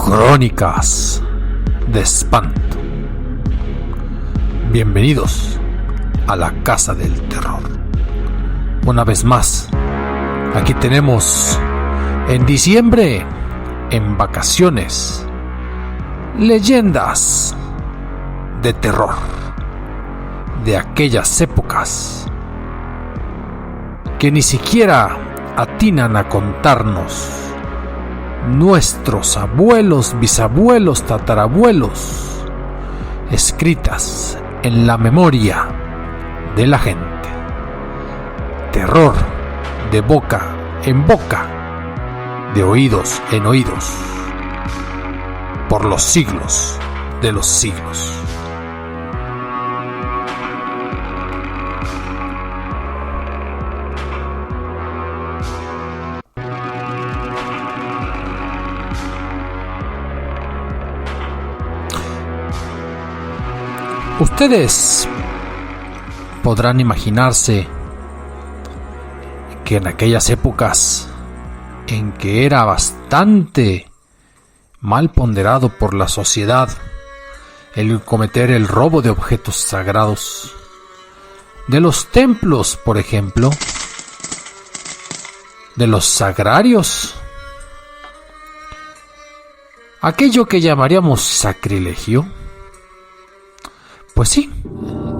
Crónicas de espanto. Bienvenidos a la Casa del Terror. Una vez más, aquí tenemos en diciembre, en vacaciones, leyendas de terror de aquellas épocas que ni siquiera atinan a contarnos nuestros abuelos, bisabuelos, tatarabuelos, escritas en la memoria de la gente. Terror de boca en boca, de oídos en oídos, por los siglos de los siglos. Ustedes podrán imaginarse que en aquellas épocas en que era bastante mal ponderado por la sociedad el cometer el robo de objetos sagrados, de los templos, por ejemplo, de los sagrarios, aquello que llamaríamos sacrilegio. Pues sí,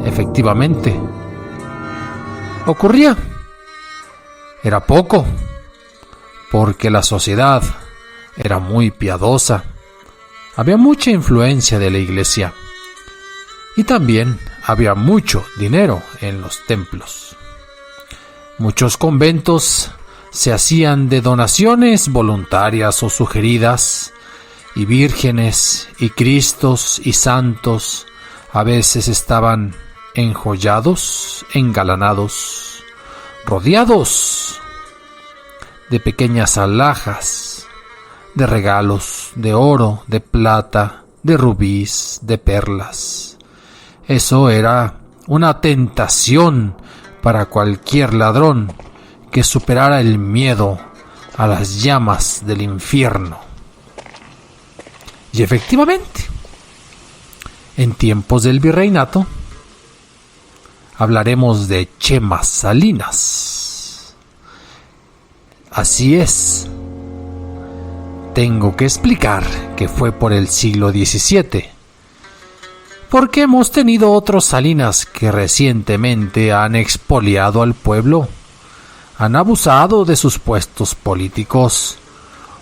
efectivamente, ocurría. Era poco, porque la sociedad era muy piadosa, había mucha influencia de la iglesia y también había mucho dinero en los templos. Muchos conventos se hacían de donaciones voluntarias o sugeridas, y vírgenes y cristos y santos a veces estaban enjollados, engalanados, rodeados de pequeñas alhajas, de regalos de oro, de plata, de rubíes, de perlas. Eso era una tentación para cualquier ladrón que superara el miedo a las llamas del infierno. Y efectivamente, en tiempos del virreinato, hablaremos de Chema Salinas. Así es. Tengo que explicar que fue por el siglo XVII, porque hemos tenido otros Salinas que recientemente han expoliado al pueblo, han abusado de sus puestos políticos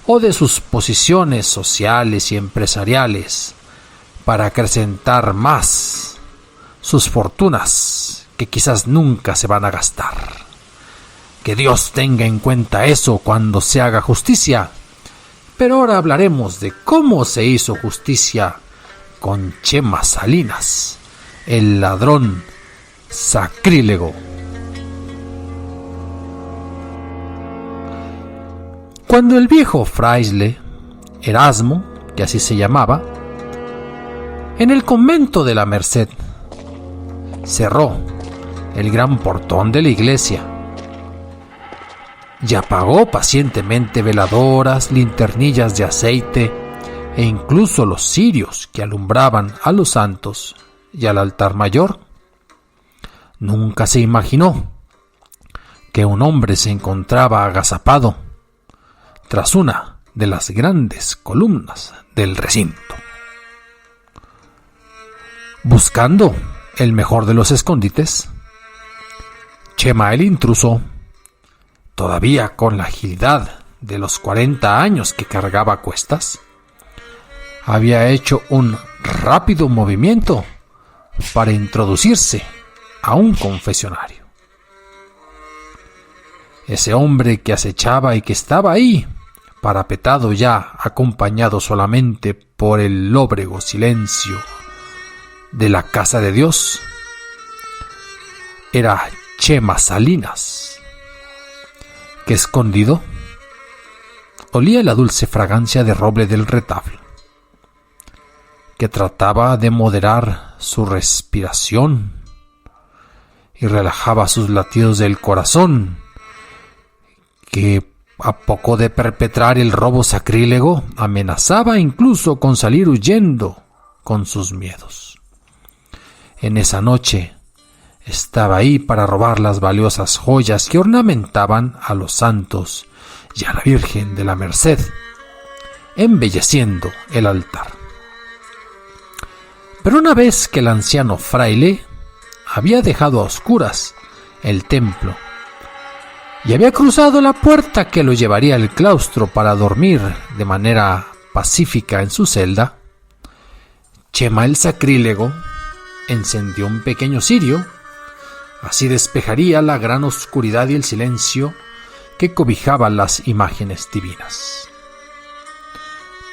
o de sus posiciones sociales y empresariales para acrecentar más sus fortunas que quizás nunca se van a gastar. Que Dios tenga en cuenta eso cuando se haga justicia. Pero ahora hablaremos de cómo se hizo justicia con Chema Salinas, el ladrón sacrílego. Cuando el viejo fraile Erasmo, que así se llamaba, en el convento de la Merced cerró el gran portón de la iglesia y apagó pacientemente veladoras, linternillas de aceite e incluso los cirios que alumbraban a los santos y al altar mayor, nunca se imaginó que un hombre se encontraba agazapado tras una de las grandes columnas del recinto, buscando el mejor de los escondites. Chema, el intruso, todavía con la agilidad de los 40 años que cargaba a cuestas, había hecho un rápido movimiento para introducirse a un confesionario. Ese hombre que acechaba y que estaba ahí, parapetado ya, acompañado solamente por el lóbrego silencio de la casa de Dios, era Chema Salinas, que escondido olía la dulce fragancia de roble del retablo, que trataba de moderar su respiración y relajaba sus latidos del corazón, que a poco de perpetrar el robo sacrílego, amenazaba incluso con salir huyendo con sus miedos. En esa noche estaba ahí para robar las valiosas joyas que ornamentaban a los santos y a la Virgen de la Merced, embelleciendo el altar. Pero una vez que el anciano fraile había dejado a oscuras el templo y había cruzado la puerta que lo llevaría al claustro para dormir de manera pacífica en su celda, Chema el sacrílego encendió un pequeño cirio. Así despejaría la gran oscuridad y el silencio que cobijaban las imágenes divinas.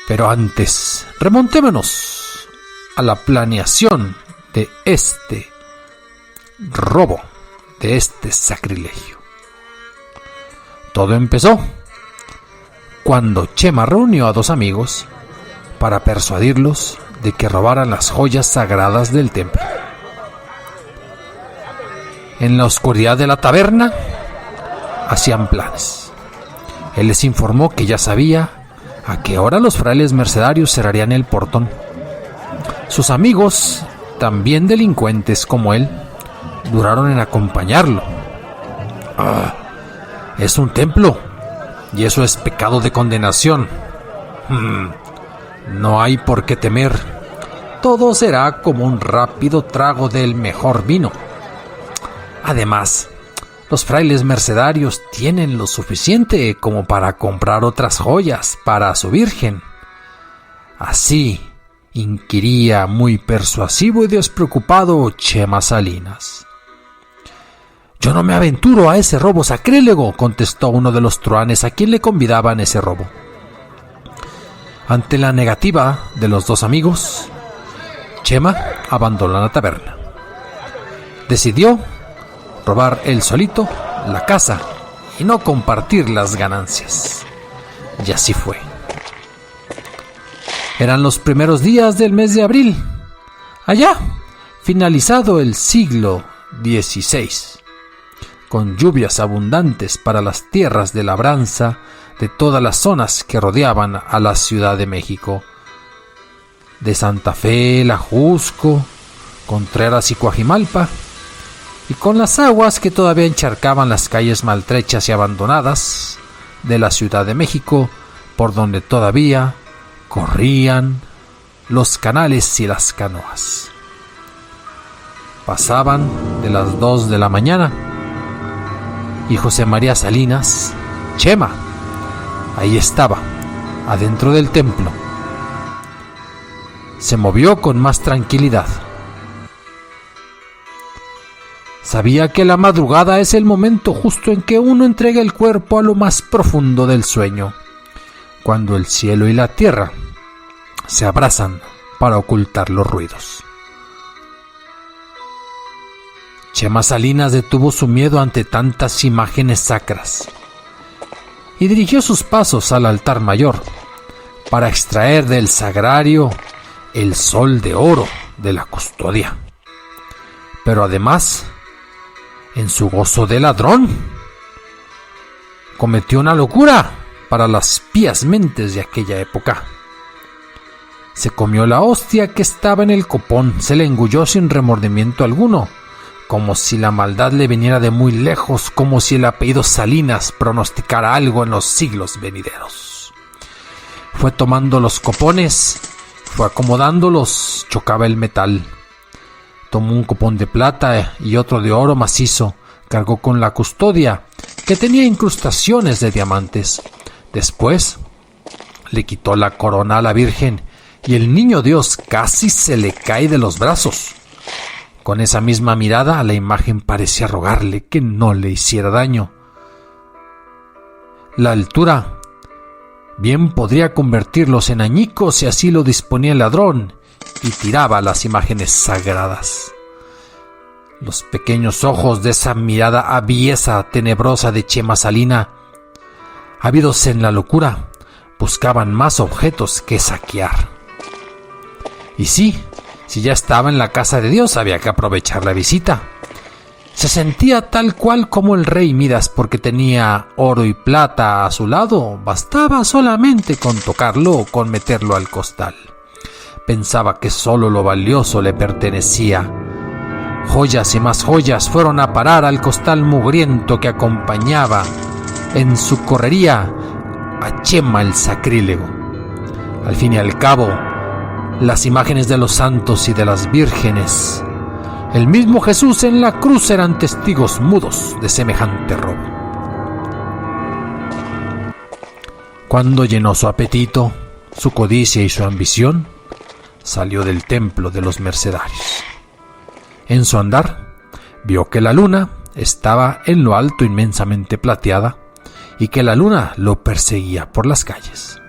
Pero antes, remontémonos a la planeación de este robo, de este sacrilegio. Todo empezó cuando Chema reunió a dos amigos para persuadirlos de que robaran las joyas sagradas del templo. En la oscuridad de la taberna hacían planes. Él les informó que ya sabía a qué hora los frailes mercedarios cerrarían el portón. Sus amigos, también delincuentes como él, duraron en acompañarlo. Es un templo, y eso es pecado de condenación. No hay por qué temer. Todo será como un rápido trago del mejor vino. Además, los frailes mercedarios tienen lo suficiente como para comprar otras joyas para su virgen. Así inquiría muy persuasivo y despreocupado Chema Salinas. «Yo no me aventuro a ese robo sacrílego», contestó uno de los truhanes a quien le convidaban ese robo. Ante la negativa de los dos amigos, Chema abandonó la taberna. Decidió robar él solito la casa y no compartir las ganancias. Y así fue. Eran los primeros días del mes de abril, allá, finalizado el siglo XVI, con lluvias abundantes para las tierras de labranza de todas las zonas que rodeaban a la Ciudad de México, de Santa Fe, La Jusco, Contreras y Coajimalpa, y con las aguas que todavía encharcaban las calles maltrechas y abandonadas de la Ciudad de México, por donde todavía corrían los canales y las canoas. Pasaban de las 2 de la mañana y José María Salinas, Chema, ahí estaba, adentro del templo. Se movió con más tranquilidad. Sabía que la madrugada es el momento justo en que uno entrega el cuerpo a lo más profundo del sueño, cuando el cielo y la tierra se abrazan para ocultar los ruidos. Chema Salinas detuvo su miedo ante tantas imágenes sacras y dirigió sus pasos al altar mayor para extraer del sagrario el sol de oro de la custodia. Pero además, en su gozo de ladrón, cometió una locura para las pías mentes de aquella época. Se comió la hostia que estaba en el copón, se la engulló sin remordimiento alguno, como si la maldad le viniera de muy lejos, como si el apellido Salinas pronosticara algo en los siglos venideros. Fue tomando los copones, fue acomodándolos, chocaba el metal. Tomó un copón de plata y otro de oro macizo, cargó con la custodia, que tenía incrustaciones de diamantes. Después le quitó la corona a la Virgen y el niño Dios casi se le cae de los brazos. Con esa misma mirada, la imagen parecía rogarle que no le hiciera daño. La altura bien podría convertirlos en añicos si así lo disponía el ladrón, y tiraba las imágenes sagradas. Los pequeños ojos de esa mirada aviesa, tenebrosa de Chema Salinas, ávidos en la locura, buscaban más objetos que saquear. Y sí, si ya estaba en la casa de Dios, había que aprovechar la visita. Se sentía tal cual como el rey Midas porque tenía oro y plata a su lado. Bastaba solamente con tocarlo o con meterlo al costal. Pensaba que solo lo valioso le pertenecía. Joyas y más joyas fueron a parar al costal mugriento que acompañaba en su correría a Chema el sacrílego. Al fin y al cabo, las imágenes de los santos y de las vírgenes, el mismo Jesús en la cruz, eran testigos mudos de semejante robo. Cuando llenó su apetito, su codicia y su ambición, salió del templo de los mercedarios. En su andar, vio que la luna estaba en lo alto inmensamente plateada y que la luna lo perseguía por las calles.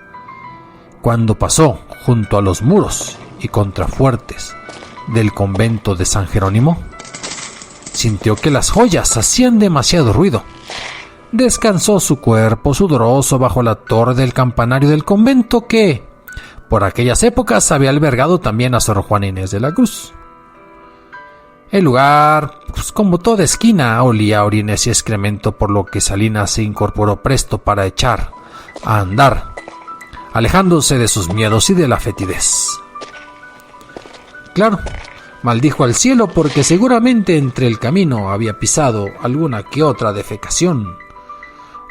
Cuando pasó junto a los muros y contrafuertes del convento de San Jerónimo, sintió que las joyas hacían demasiado ruido. Descansó su cuerpo sudoroso bajo la torre del campanario del convento que, por aquellas épocas, había albergado también a Sor Juana Inés de la Cruz. El lugar, como toda esquina, olía a orines y excremento, por lo que Salinas se incorporó presto para echar a andar, alejándose de sus miedos y de la fetidez. Claro, maldijo al cielo porque seguramente entre el camino había pisado alguna que otra defecación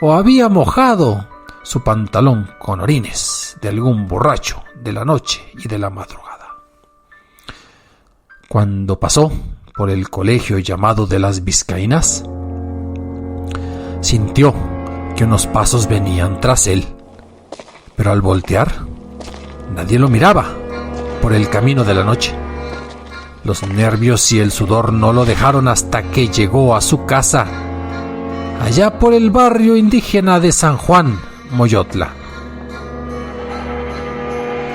o había mojado su pantalón con orines de algún borracho de la noche y de la madrugada. Cuando pasó por el colegio llamado de las Vizcaínas, sintió que unos pasos venían tras él, pero al voltear, nadie lo miraba por el camino de la noche. Los nervios y el sudor no lo dejaron hasta que llegó a su casa, allá por el barrio indígena de San Juan, Moyotla.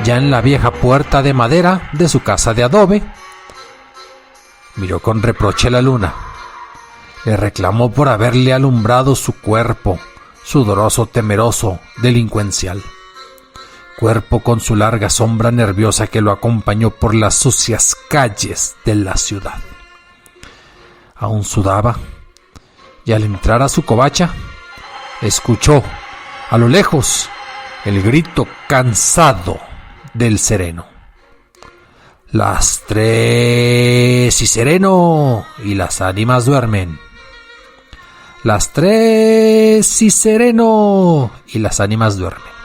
Ya en la vieja puerta de madera de su casa de adobe, miró con reproche la luna. Le reclamó por haberle alumbrado su cuerpo, sudoroso, temeroso, delincuencial. Cuerpo con su larga sombra nerviosa que lo acompañó por las sucias calles de la ciudad. Aún sudaba, y al entrar a su covacha, escuchó a lo lejos el grito cansado del sereno. Las 3 y sereno, y las ánimas duermen. Las 3 y sereno, y las ánimas duermen.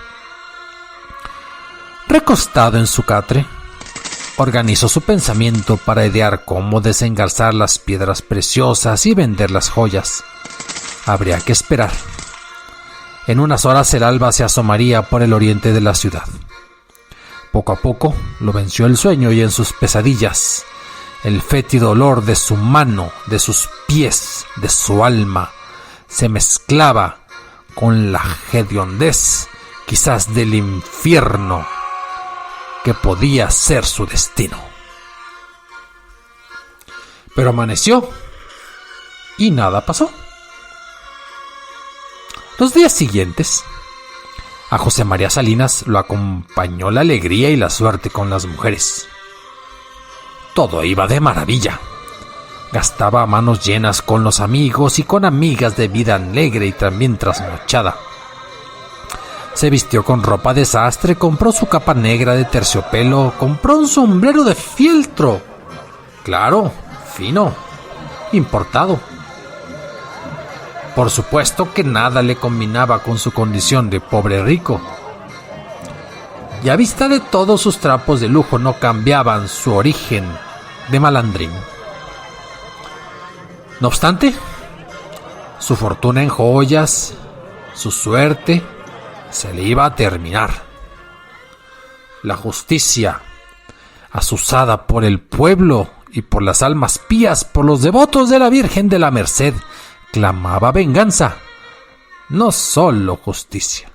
Recostado en su catre, organizó su pensamiento para idear cómo desengarzar las piedras preciosas y vender las joyas. Habría que esperar. En unas horas el alba se asomaría por el oriente de la ciudad. Poco a poco lo venció el sueño y en sus pesadillas el fétido olor de su mano, de sus pies, de su alma se mezclaba con la hediondez, quizás del infierno, que podía ser su destino. Pero amaneció y nada pasó. Los días siguientes, a José María Salinas lo acompañó la alegría y la suerte con las mujeres. Todo iba de maravilla. Gastaba a manos llenas con los amigos y con amigas de vida alegre y también trasnochada. Se vistió con ropa de sastre, compró su capa negra de terciopelo, compró un sombrero de fieltro. Claro, fino, importado. Por supuesto que nada le combinaba con su condición de pobre rico. Y a vista de todos sus trapos de lujo no cambiaban su origen de malandrín. No obstante, su fortuna en joyas, su suerte, se le iba a terminar. La justicia, azuzada por el pueblo y por las almas pías, por los devotos de la Virgen de la Merced, clamaba venganza, no solo justicia.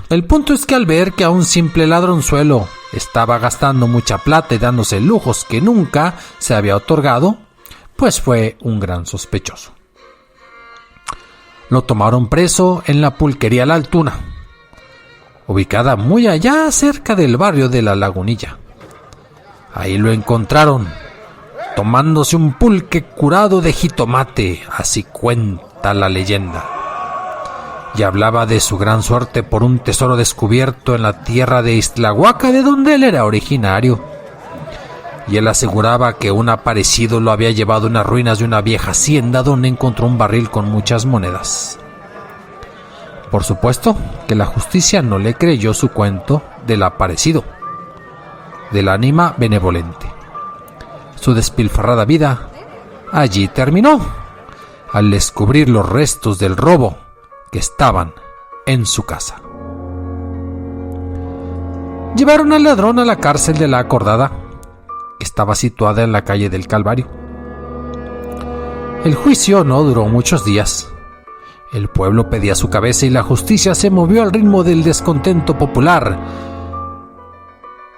El punto es que al ver que a un simple ladronzuelo estaba gastando mucha plata y dándose lujos que nunca se había otorgado, pues fue un gran sospechoso. Lo tomaron preso en la pulquería La Altuna, ubicada muy allá cerca del barrio de La Lagunilla. Ahí lo encontraron tomándose un pulque curado de jitomate, así cuenta la leyenda. Y hablaba de su gran suerte por un tesoro descubierto en la tierra de Ixtlahuaca, de donde él era originario. Y él aseguraba que un aparecido lo había llevado a unas ruinas de una vieja hacienda donde encontró un barril con muchas monedas. Por supuesto que la justicia no le creyó su cuento del aparecido, del ánima benevolente. Su despilfarrada vida allí terminó, al descubrir los restos del robo que estaban en su casa. Llevaron al ladrón a la cárcel de la Acordada, que estaba situada en la calle del Calvario. El juicio no duró muchos días. El pueblo pedía su cabeza y la justicia se movió al ritmo del descontento popular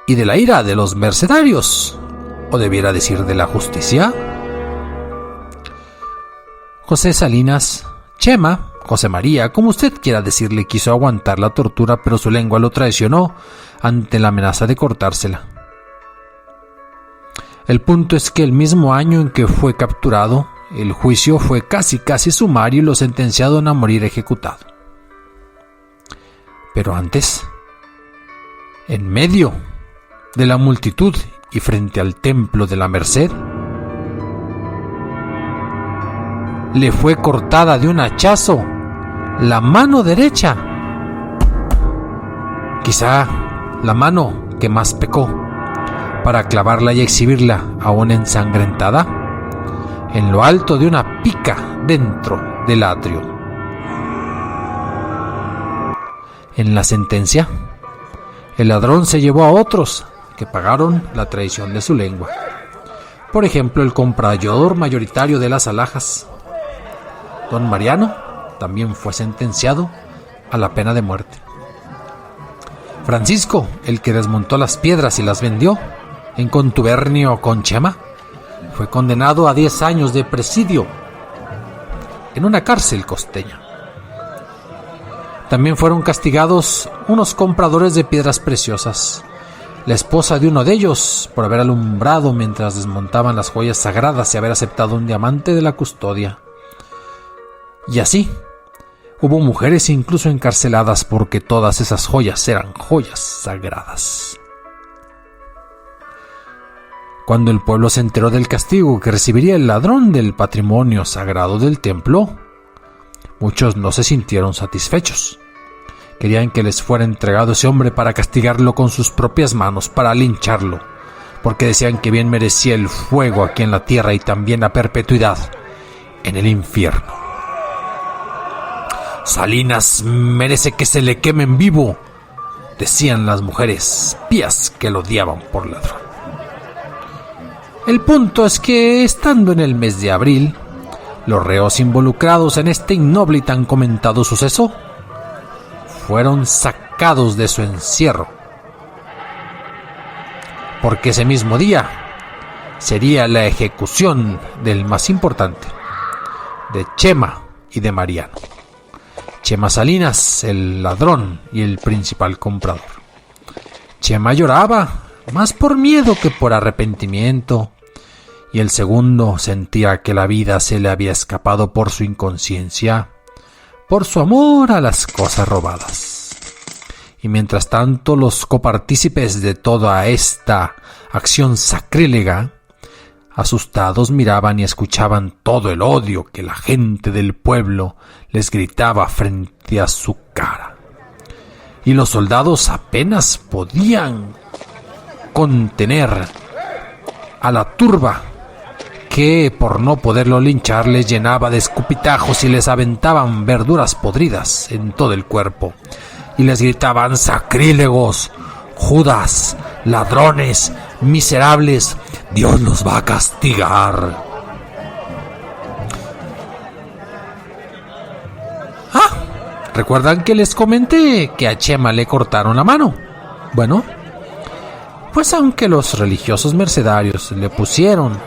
y de la ira de los mercenarios, o debiera decir de la justicia. José Salinas, Chema, José María, como usted quiera decirle, quiso aguantar la tortura, pero su lengua lo traicionó ante la amenaza de cortársela. El punto es que el mismo año en que fue capturado, el juicio fue casi sumario y lo sentenciaron a morir ejecutado. Pero antes, en medio de la multitud y frente al templo de la Merced, le fue cortada de un hachazo la mano derecha. Quizá la mano que más pecó, para clavarla y exhibirla aún ensangrentada en lo alto de una pica dentro del atrio. En la sentencia, el ladrón se llevó a otros que pagaron la traición de su lengua. Por ejemplo, el comprador mayoritario de las alhajas, don Mariano, también fue sentenciado a la pena de muerte. Francisco, el que desmontó las piedras y las vendió en contubernio con Chema, fue condenado a 10 años de presidio en una cárcel costeña. También fueron castigados unos compradores de piedras preciosas. La esposa de uno de ellos por haber alumbrado mientras desmontaban las joyas sagradas y haber aceptado un diamante de la custodia. Y así, hubo mujeres incluso encarceladas porque todas esas joyas eran joyas sagradas. Cuando el pueblo se enteró del castigo que recibiría el ladrón del patrimonio sagrado del templo, muchos no se sintieron satisfechos. Querían que les fuera entregado ese hombre para castigarlo con sus propias manos, para lincharlo, porque decían que bien merecía el fuego aquí en la tierra y también la perpetuidad en el infierno. Salinas merece que se le quemen vivo, decían las mujeres pías que lo odiaban por ladrón. El punto es que, estando en el mes de abril, los reos involucrados en este innoble y tan comentado suceso fueron sacados de su encierro, porque ese mismo día sería la ejecución del más importante, de Chema y de Mariano. Chema Salinas, el ladrón y el principal comprador. Chema lloraba, más por miedo que por arrepentimiento, y el segundo sentía que la vida se le había escapado por su inconsciencia, por su amor a las cosas robadas. Y mientras tanto, los copartícipes de toda esta acción sacrílega, asustados, miraban y escuchaban todo el odio que la gente del pueblo les gritaba frente a su cara. Y los soldados apenas podían contener a la turba que, por no poderlo linchar, les llenaba de escupitajos y les aventaban verduras podridas en todo el cuerpo. Y les gritaban: sacrílegos, judas, ladrones, miserables, Dios los va a castigar. ¿Recuerdan que les comenté que a Chema le cortaron la mano? Bueno, pues aunque los religiosos mercedarios le pusieron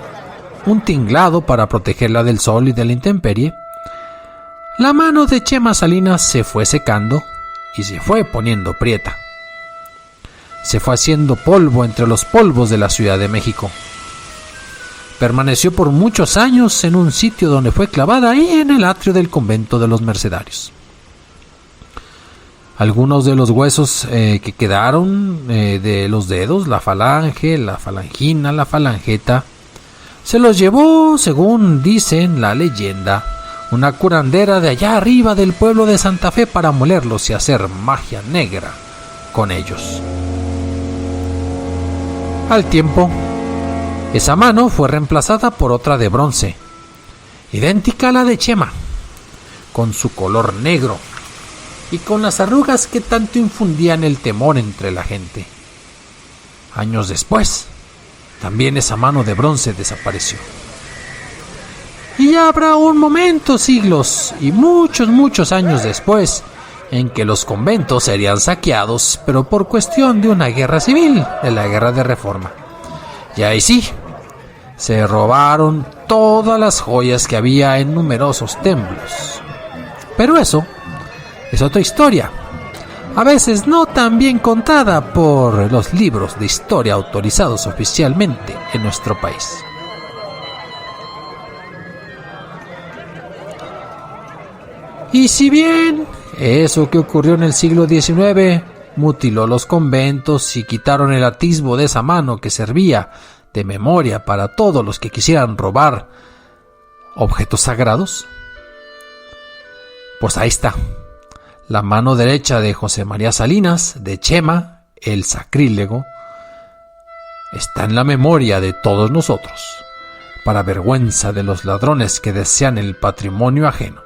un tinglado para protegerla del sol y de la intemperie, la mano de Chema Salinas se fue secando y se fue poniendo prieta. Se fue haciendo polvo entre los polvos de la Ciudad de México. Permaneció por muchos años en un sitio donde fue clavada ahí en el atrio del convento de los mercedarios. Algunos de los huesos que quedaron de los dedos, la falange, la falangina, la falangeta, se los llevó, según dicen la leyenda, una curandera de allá arriba del pueblo de Santa Fe para molerlos y hacer magia negra con ellos. Al tiempo, esa mano fue reemplazada por otra de bronce, idéntica a la de Chema, con su color negro y con las arrugas que tanto infundían el temor entre la gente. Años después, también esa mano de bronce desapareció. Y ya habrá un momento, siglos y muchos años después, en que los conventos serían saqueados, pero por cuestión de una guerra civil, de la Guerra de Reforma. Y ahí sí, se robaron todas las joyas que había en numerosos templos. Pero eso es otra historia, a veces no tan bien contada por los libros de historia autorizados oficialmente en nuestro país. Y si bien eso que ocurrió en el siglo XIX mutiló los conventos y quitaron el atisbo de esa mano que servía de memoria para todos los que quisieran robar objetos sagrados, pues ahí está, la mano derecha de José María Salinas, de Chema, el sacrílego, está en la memoria de todos nosotros, para vergüenza de los ladrones que desean el patrimonio ajeno.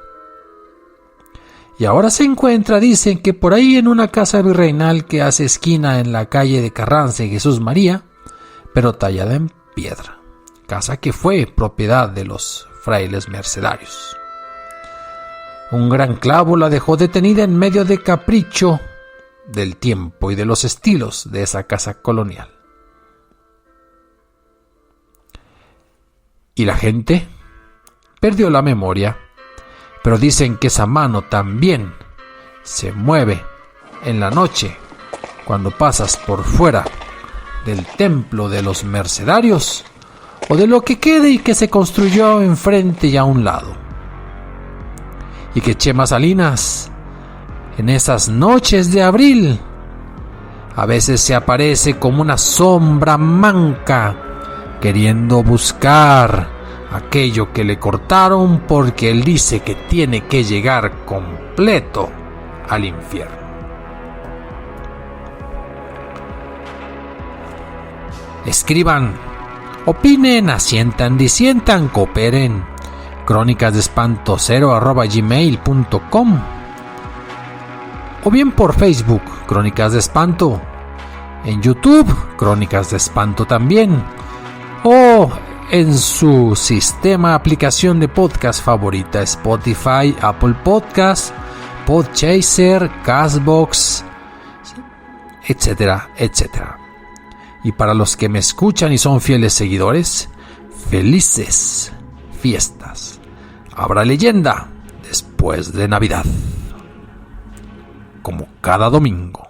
Y ahora se encuentra, dicen que por ahí en una casa virreinal que hace esquina en la calle de Carranza y Jesús María, pero tallada en piedra, casa que fue propiedad de los frailes mercedarios. Un gran clavo la dejó detenida en medio de capricho del tiempo y de los estilos de esa casa colonial. Y la gente perdió la memoria, pero dicen que esa mano también se mueve en la noche cuando pasas por fuera del templo de los mercedarios o de lo que quede y que se construyó enfrente y a un lado. Y que Chema Salinas, en esas noches de abril, a veces se aparece como una sombra manca, queriendo buscar aquello que le cortaron, porque él dice que tiene que llegar completo al infierno. Escriban, opinen, asientan, disientan, cooperen. crónicasdeespanto0@gmail.com o bien por Facebook, Crónicas de Espanto, en YouTube, Crónicas de Espanto también, o en su sistema aplicación de podcast favorita, Spotify, Apple Podcasts, Podchaser, Castbox, etcétera, etcétera. Y para los que me escuchan y son fieles seguidores, felices fiestas. Habrá leyenda después de Navidad, como cada domingo.